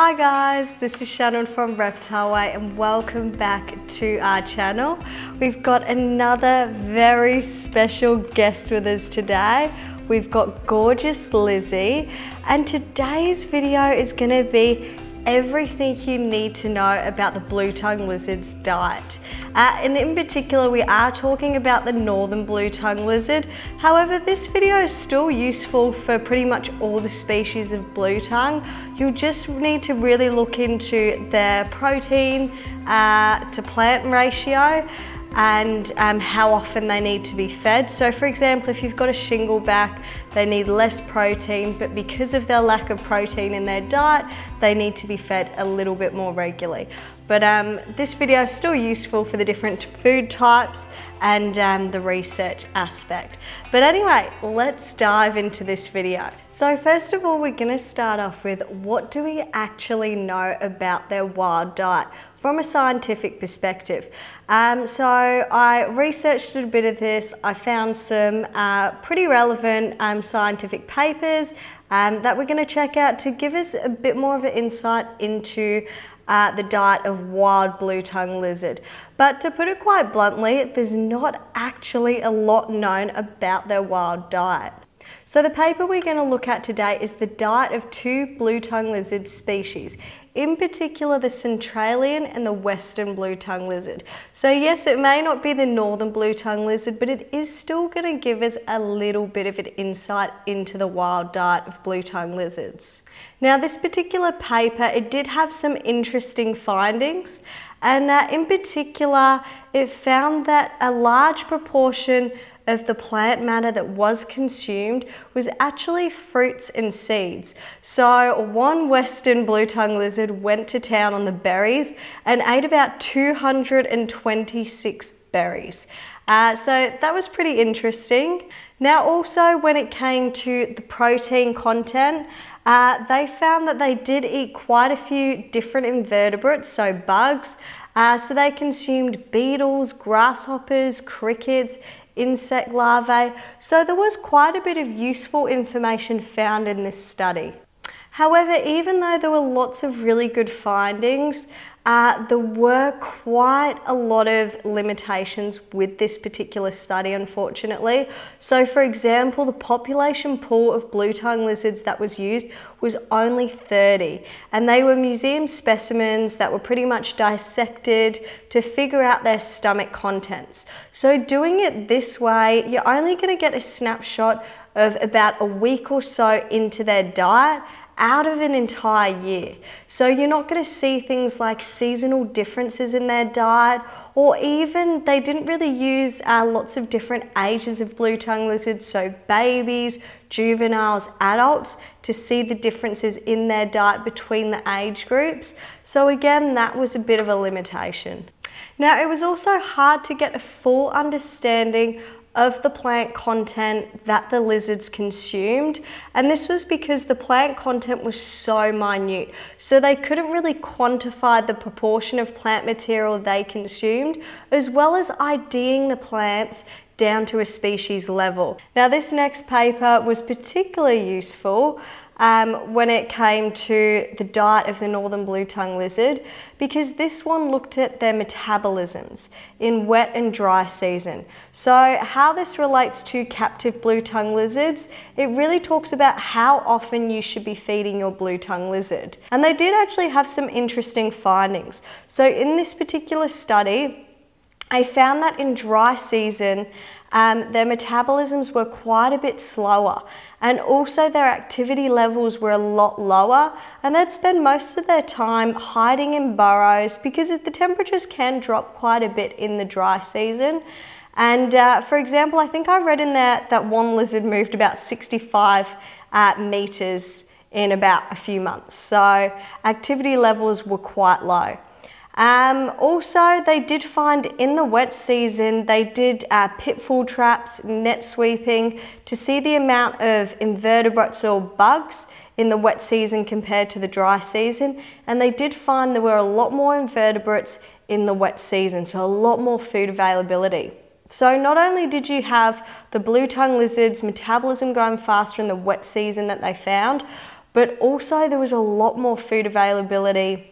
Hi guys, this is Shannon from Reptile Way and welcome back to our channel. We've got another very special guest with us today. We've got gorgeous Lizzy, and today's video is going to be everything you need to know about the blue-tongued lizard's diet. And in particular, we are talking about the northern blue-tongued lizard. However, this video is still useful for pretty much all the species of blue-tongue. You'll just need to really look into their protein to plant ratio and how often they need to be fed. So for example, if you've got a shingleback, they need less protein, but because of their lack of protein in their diet, they need to be fed a little bit more regularly. But this video is still useful for the different food types and the research aspect. But anyway, let's dive into this video. So first of all, we're going to start off with what do we actually know about their wild diet from a scientific perspective. So I researched a bit of this. I found some pretty relevant scientific papers that we're going to check out to give us a bit more of an insight into the diet of wild blue-tongued lizard. But to put it quite bluntly, there's not actually a lot known about their wild diet. So the paper we're going to look at today is the diet of two blue-tongued lizard species, in particular the Centralian and the Western blue-tongued lizard. So yes, it may not be the northern blue-tongued lizard, but it is still going to give us a little bit of an insight into the wild diet of blue-tongued lizards. Now this particular paper, it did have some interesting findings, and in particular it found that a large proportion of the plant matter that was consumed was actually fruits and seeds. So one Western blue-tongued lizard went to town on the berries and ate about 226 berries. So that was pretty interesting. Now also when it came to the protein content, they found that they did eat quite a few different invertebrates, so bugs. So they consumed beetles, grasshoppers, crickets, insect larvae, so there was quite a bit of useful information found in this study. However, even though there were lots of really good findings, there were quite a lot of limitations with this particular study, unfortunately. So for example, the population pool of blue-tongued lizards that was used was only 30, and they were museum specimens that were pretty much dissected to figure out their stomach contents. So doing it this way, you're only going to get a snapshot of about a week or so into their diet out of an entire year. So you're not going to see things like seasonal differences in their diet, or even they didn't really use lots of different ages of blue-tongued lizards, so babies, juveniles, adults, to see the differences in their diet between the age groups. So again, that was a bit of a limitation. Now it was also hard to get a full understanding of the plant content that the lizards consumed, and this was because the plant content was so minute, so they couldn't really quantify the proportion of plant material they consumed, as well as IDing the plants down to a species level. Now this next paper was particularly useful when it came to the diet of the northern blue-tongued lizard, because this one looked at their metabolisms in wet and dry season. So how this relates to captive blue-tongued lizards, it really talks about how often you should be feeding your blue-tongued lizard. And they did actually have some interesting findings. So in this particular study, I found that in dry season, their metabolisms were quite a bit slower, and also their activity levels were a lot lower, and they'd spend most of their time hiding in burrows because the temperatures can drop quite a bit in the dry season. And for example, I think I read in there that one lizard moved about 65 meters in about a few months, so activity levels were quite low. Also, they did find in the wet season, they did pitfall traps, net sweeping to see the amount of invertebrates or bugs in the wet season compared to the dry season, and they did find there were a lot more invertebrates in the wet season, so a lot more food availability. So not only did you have the blue-tongued lizards' metabolism going faster in the wet season that they found, but also there was a lot more food availability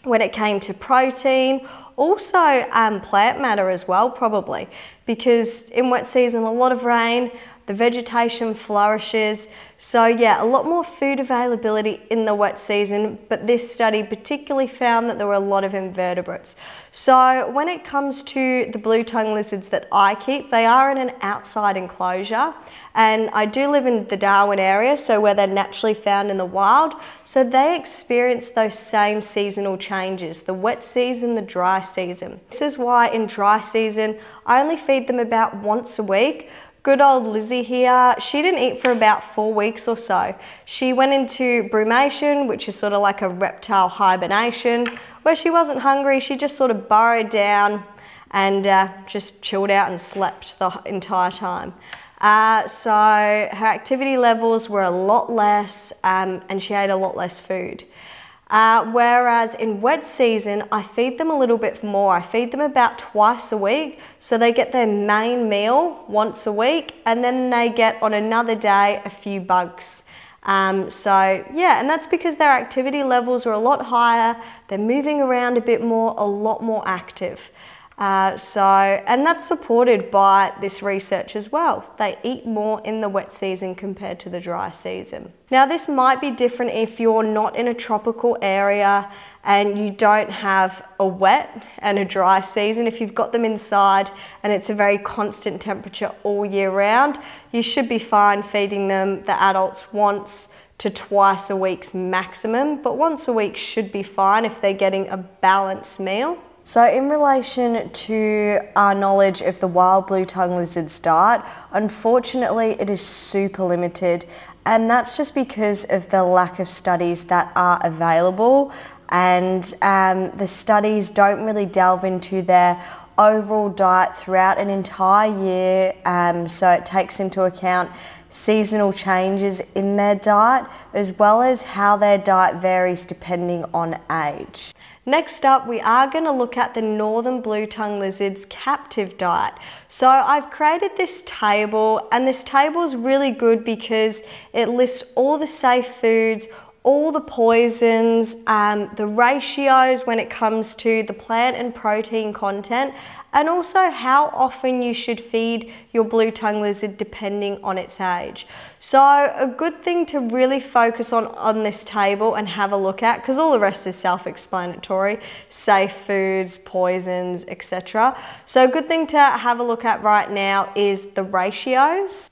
when it came to protein, also plant matter as well probably, because in wet season a lot of rain, the vegetation flourishes. So yeah, a lot more food availability in the wet season, but this study particularly found that there were a lot of invertebrates. So when it comes to the blue-tongued lizards that I keep, they are in an outside enclosure, and I do live in the Darwin area, so where they're naturally found in the wild. So they experience those same seasonal changes, the wet season, the dry season. This is why in dry season, I only feed them about once a week. Good old Lizzy here, she didn't eat for about 4 weeks or so. She went into brumation, which is sort of like a reptile hibernation, where she wasn't hungry, she just sort of burrowed down and just chilled out and slept the entire time. So her activity levels were a lot less and she ate a lot less food. Whereas in wet season, I feed them a little bit more. I feed them about twice a week. So they get their main meal once a week, and then they get on another day a few bugs. So yeah, and that's because their activity levels are a lot higher. They're moving around a bit more, a lot more active. And that's supported by this research as well. They eat more in the wet season compared to the dry season. Now this might be different if you're not in a tropical area and you don't have a wet and a dry season. If you've got them inside and it's a very constant temperature all year round, you should be fine feeding them, the adults, once to twice a week's maximum, but once a week should be fine if they're getting a balanced meal. So in relation to our knowledge of the wild blue-tongued lizard's diet, unfortunately it is super limited, and that's just because of the lack of studies that are available, and the studies don't really delve into their overall diet throughout an entire year, so it takes into account seasonal changes in their diet as well as how their diet varies depending on age. Next up, we are going to look at the northern blue-tongued lizard's captive diet. So I've created this table, and this table is really good because it lists all the safe foods, all the poisons, the ratios when it comes to the plant and protein content, and also how often you should feed your blue-tongued lizard depending on its age. So a good thing to really focus on this table and have a look at, because all the rest is self-explanatory, safe foods, poisons, etc. So a good thing to have a look at right now is the ratios.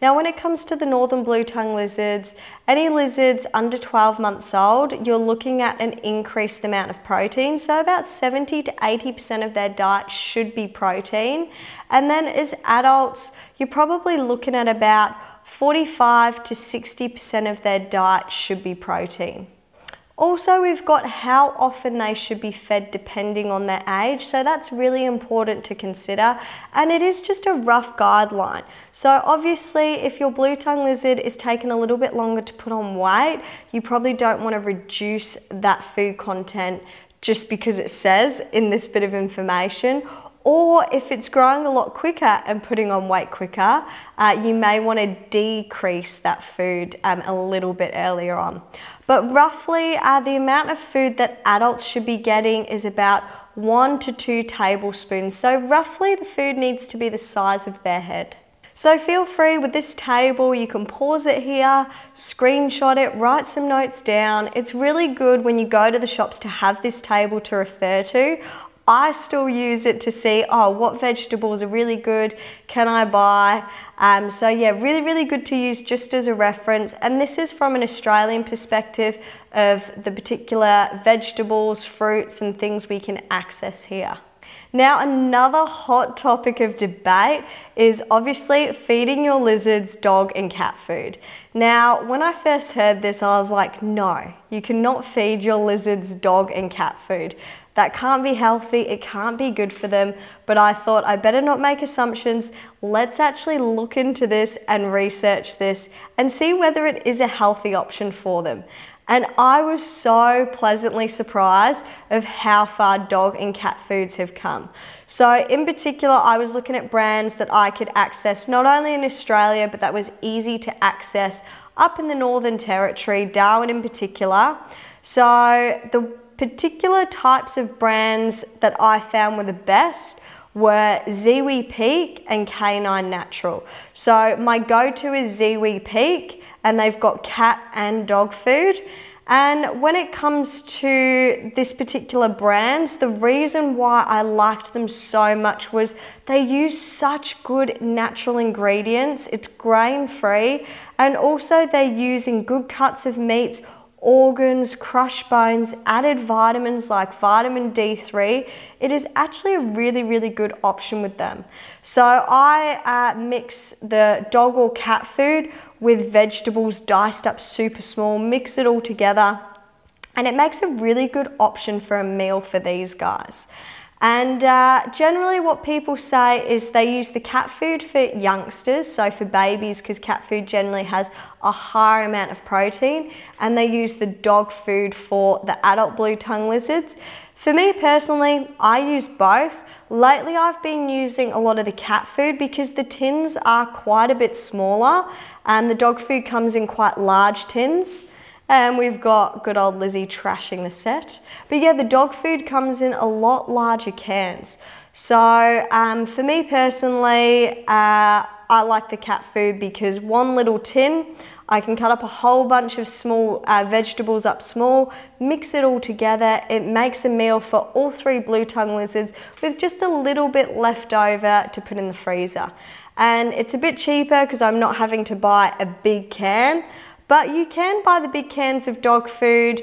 Now when it comes to the northern blue-tongued lizards, any lizards under 12 months old, you're looking at an increased amount of protein. So about 70 to 80% of their diet should be protein. And then as adults, you're probably looking at about 45 to 60% of their diet should be protein. Also, we've got how often they should be fed depending on their age, so that's really important to consider, and it is just a rough guideline. So obviously, if your blue-tongued lizard is taking a little bit longer to put on weight, you probably don't want to reduce that food content just because it says in this bit of information. Or if it's growing a lot quicker and putting on weight quicker, you may want to decrease that food a little bit earlier on. But roughly the amount of food that adults should be getting is about 1 to 2 tablespoons. So roughly the food needs to be the size of their head. So feel free with this table, you can pause it here, screenshot it, write some notes down. It's really good when you go to the shops to have this table to refer to. I still use it to see, oh, what vegetables are really good, can I buy? So yeah, really good to use just as a reference. And this is from an Australian perspective of the particular vegetables, fruits and things we can access here. Now another hot topic of debate is obviously feeding your lizards dog and cat food. Now when I first heard this, I was like, no, you cannot feed your lizards dog and cat food. That can't be healthy, it can't be good for them, but I thought I better not make assumptions. Let's actually look into this and research this and see whether it is a healthy option for them. And I was so pleasantly surprised of how far dog and cat foods have come. So in particular, I was looking at brands that I could access not only in Australia, but that was easy to access up in the Northern Territory, Darwin in particular. So the particular types of brands that I found were the best were ZWE Peak and K9 Natural. So my go-to is ZWE Peak, and they've got cat and dog food. And when it comes to this particular brand, the reason why I liked them so much was they use such good natural ingredients. It's grain-free, and also they're using good cuts of meats, organs, crushed bones, added vitamins like vitamin D3. It is actually a really, really good option with them. So I mix the dog or cat food with vegetables diced up super small, mix it all together, and it makes a really good option for a meal for these guys. And generally what people say is they use the cat food for youngsters, so for babies, because cat food generally has a higher amount of protein, and they use the dog food for the adult blue tongue lizards. For me personally, I use both. Lately I've been using a lot of the cat food because the tins are quite a bit smaller, and the dog food comes in quite large tins. And we've got good old Lizzy trashing the set. But yeah, the dog food comes in a lot larger cans. So for me personally, I like the cat food because one little tin, I can cut up a whole bunch of small vegetables up small, mix it all together. It makes a meal for all 3 blue tongue lizards with just a little bit left over to put in the freezer. And it's a bit cheaper because I'm not having to buy a big can. But you can buy the big cans of dog food,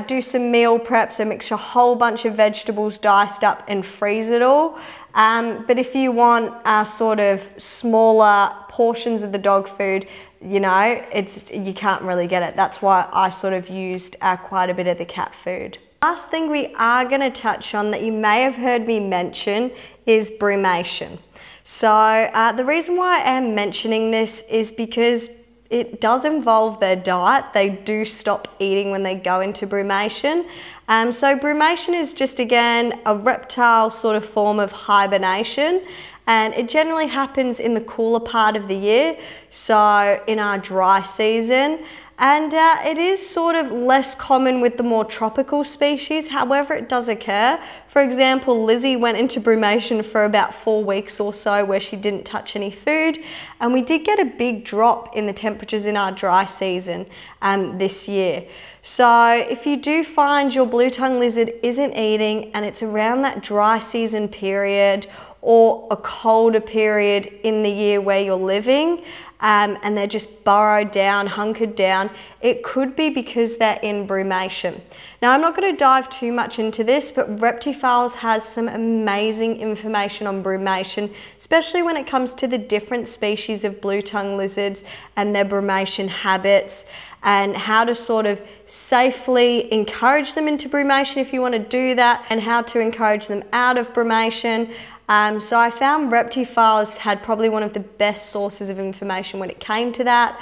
do some meal prep, so mix a whole bunch of vegetables diced up and freeze it all. But if you want sort of smaller portions of the dog food, you know, you can't really get it. That's why I sort of used quite a bit of the cat food. Last thing we are going to touch on that you may have heard me mention is brumation. So the reason why I am mentioning this is because it does involve their diet. They do stop eating when they go into brumation. So brumation is just, again, a reptile sort of form of hibernation, and it generally happens in the cooler part of the year, so in our dry season. And it is sort of less common with the more tropical species. However, it does occur. For example, Lizzy went into brumation for about 4 weeks or so where she didn't touch any food. And we did get a big drop in the temperatures in our dry season this year. So if you do find your blue tongue lizard isn't eating and it's around that dry season period or a colder period in the year where you're living, and they're just burrowed down, hunkered down, it could be because they're in brumation. Now, I'm not going to dive too much into this, but Reptiles has some amazing information on brumation, especially when it comes to the different species of blue tongue lizards and their brumation habits, and how to sort of safely encourage them into brumation if you want to do that, and how to encourage them out of brumation. So I found Reptiles had probably one of the best sources of information when it came to that.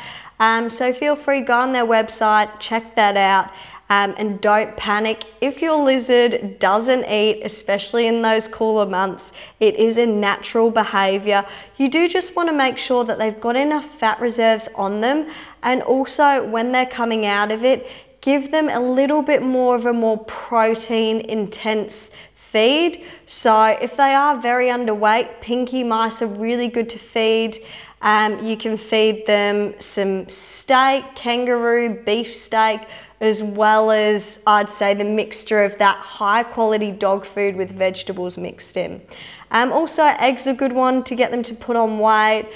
So feel free, go on their website, check that out, and don't panic. If your lizard doesn't eat, especially in those cooler months, it is a natural behavior. You do just want to make sure that they've got enough fat reserves on them, and also when they're coming out of it, give them a little bit more of a more protein intense feed. So if they are very underweight, pinky mice are really good to feed. You can feed them some steak, kangaroo, beef steak, as well as, I'd say, the mixture of that high quality dog food with vegetables mixed in. Also, eggs are a good one to get them to put on weight.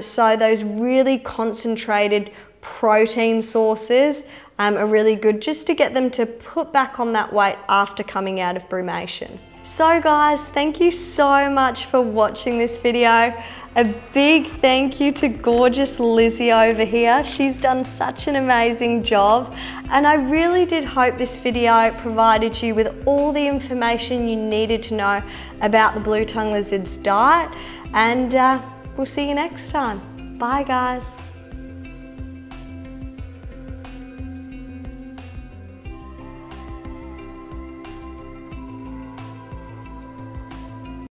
So those really concentrated protein sources are really good just to get them to put back on that weight after coming out of brumation. So guys, thank you so much for watching this video. A big thank you to gorgeous Lizzy over here. She's done such an amazing job, and I really did hope this video provided you with all the information you needed to know about the blue tongue lizard's diet, and we'll see you next time. Bye guys.